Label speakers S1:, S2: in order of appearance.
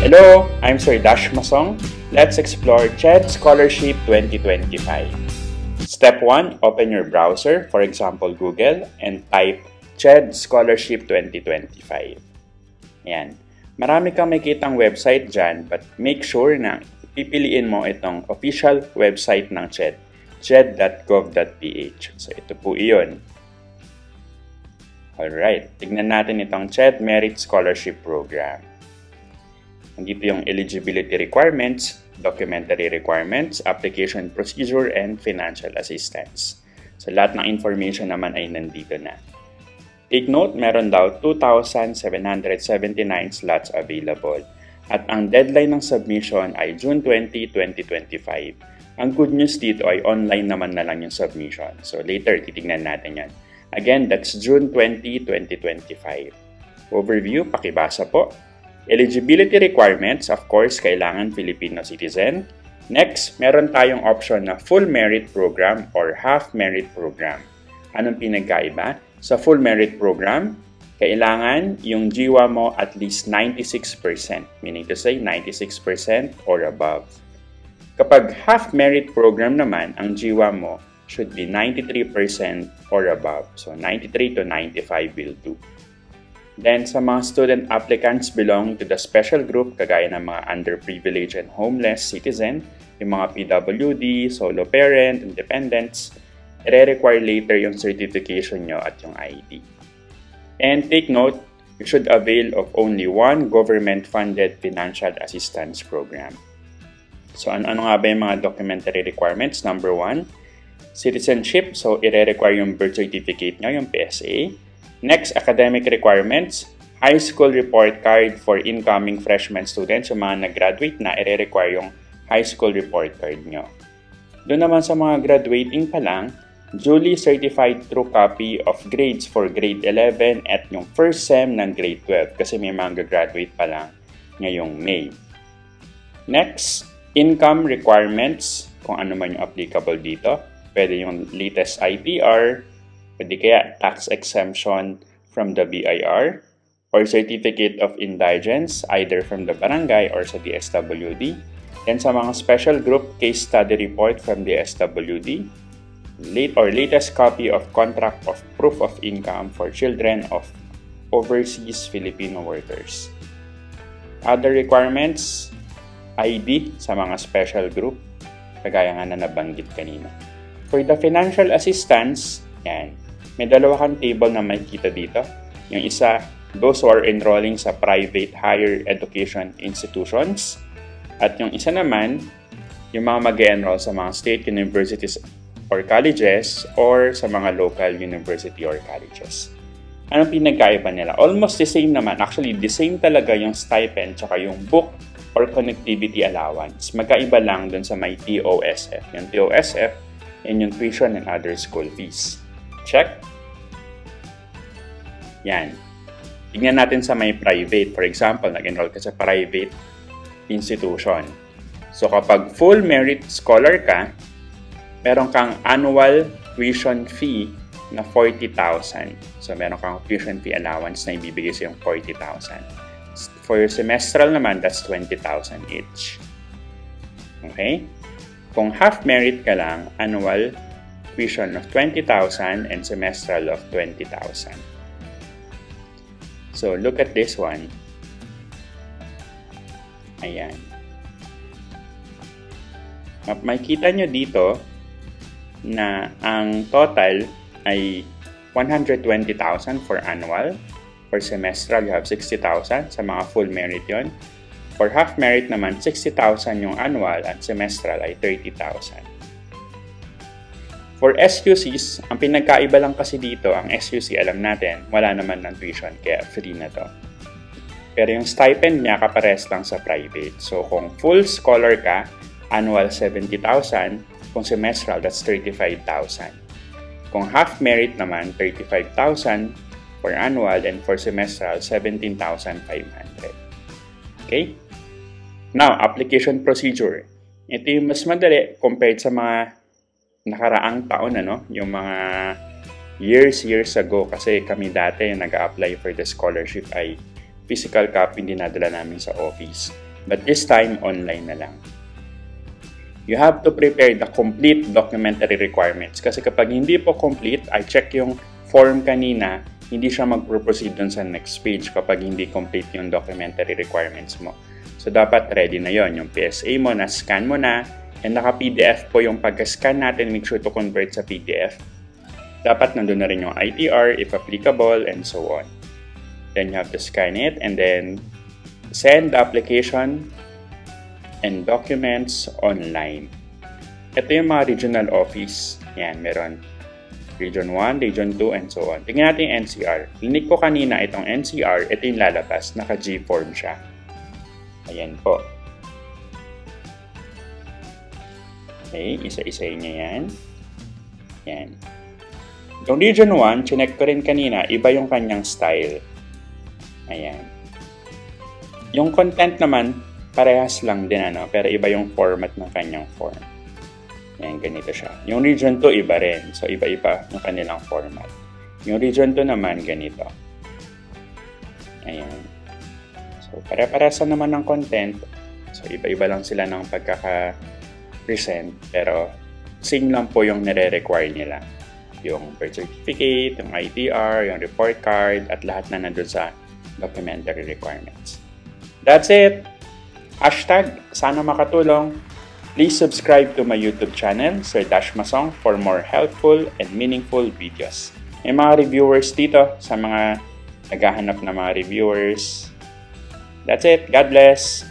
S1: Hello, I'm Sir Dash Masong. Let's explore CHED Scholarship 2025. Step 1, open your browser, for example Google, and type CHED Scholarship 2025. Ayan. Marami kang makikitang website dyan, but make sure na pipiliin mo itong official website ng CHED, ched.gov.ph. So ito po iyon. Alright, tignan natin itong CHED Merit Scholarship Program. Nandito yung eligibility requirements, documentary requirements, application procedure, and financial assistance. So lahat ng information naman ay nandito na. Take note, meron daw 2,779 slots available. At ang deadline ng submission ay June 20, 2025. Ang good news dito ay online naman na lang yung submission. So later, titignan natin yan. Again, that's June 20, 2025. Overview, pakibasa po. Eligibility requirements, of course, kailangan Filipino citizen. Next, meron tayong option na full merit program or half merit program. Anong pinagkaiba? Sa full merit program, kailangan yung GWA mo at least 96%, meaning to say 96% or above. Kapag half merit program naman, ang GWA mo should be 93% or above. So 93 to 95 will do. Then, sa mga student applicants belonging to the special group, kagaya ng mga underprivileged and homeless citizen, yung mga PWD, solo parent, and dependents, i-require later yung certification nyo at yung ID. And take note, you should avail of only one government-funded financial assistance program. So, ano nga ba yung mga documentary requirements? Number 1, citizenship. So, i-require yung birth certificate nyo, yung PSA. Next, academic requirements, high school report card for incoming freshman students. Yung mga nag-graduate na, i-require yung high school report card nyo. Doon naman sa mga graduating pa lang, duly certified true copy of grades for grade 11 at yung first sem ng grade 12 kasi may mga graduate pa lang ngayong May. Next, income requirements, kung ano man yung applicable dito. Pwede yung latest ITR, pwede kaya tax exemption from the BIR or certificate of indigence either from the barangay or sa DSWD. And sa mga special group, case study report from DSWD. Latest copy of contract of proof of income for children of overseas Filipino workers. Other requirements, ID sa mga special group, kagaya nga na nabanggit kanina. For the financial assistance, yan, may dalawa kang table na makikita dito. Yung isa, those who are enrolling sa private higher education institutions. At yung isa naman, yung mga mag-enroll sa mga state universities or colleges or sa mga local university or colleges. Anong pinagkaiba nila? Almost the same naman. Actually, the same talaga yung stipend tsaka yung book or connectivity allowance. Magkaiba lang dun sa may TOSF. Yung TOSF, and yung tuition and other school fees. Check. Yan. Tingnan natin sa may private. For example, nag-enroll ka sa private institution. So, kapag full merit scholar ka, meron kang annual tuition fee na 40,000. So, meron kang tuition fee allowance na ibibigay sa yung 40,000. For your semestral naman, that's 20,000 each. Okay? Kung half merit ka lang, annual tuition of 20,000 and semestral of 20,000. So, look at this one. Ayan. Makikita nyo dito na ang total ay 120,000 for annual. For semestral, you have 60,000. Sa mga full merit yon. For half merit naman, 60,000 yung annual at semestral ay 30,000. For SUCs, ang pinagkaiba lang kasi dito, ang SUC, alam natin, wala naman ng tuition, kaya free na to. Pero yung stipend niya, kapares lang sa private. So, kung full scholar ka, annual 70,000. Kung semestral, that's 35,000. Kung half merit naman, 35,000 for annual, and for semestral, 17,500. Okay? Now, application procedure. Ito yung mas madali compared sa mga nakaraang taon, yung mga years ago, kasi kami dati nag-a-apply for the scholarship ay physical copy dinadala namin sa office. but this time online na lang. You have to prepare the complete documentary requirements kasi kapag hindi po complete, I check yung form kanina, hindi siya mag-proceed dun sa next page kapag hindi complete yung documentary requirements mo. So, dapat ready na yon yung PSA mo, na-scan mo na, and naka-PDF po yung pag-scan natin, make sure to convert sa PDF. Dapat nandun na rin yung ITR, if applicable, and so on. Then, you have to scan it, and then send the application and documents online. Ito yung mga regional office. Yan, meron Region 1, Region 2, and so on. Tingnan natin yung NCR. Linik ko kanina itong NCR, ito yung lalabas. Naka-G-form siya. Ayan po. Okay, isa-isayin niya yan. Yan. Yung Region 1, chinek ko rin kanina, iba yung kanyang style. Ayan. Yung content naman, parehas lang din, pero iba yung format ng kanyang form. Ayan, ganito siya. Yung Region 2, iba rin. So, iba-iba yung kanilang format. Yung Region 2 naman, ganito. Ayan. So, pare-paresa naman ng content. So, iba-iba lang sila ng pagkaka-present. Pero, same lang po yung nire-require nila. Yung birth certificate, yung ITR, yung report card, at lahat na nandun sa documentary requirements. That's it! Hashtag, sana makatulong. Please subscribe to my YouTube channel, Sir Dash Masong, for more helpful and meaningful videos. May mga reviewers dito sa mga naghahanap na mga reviewers. That's it. God bless!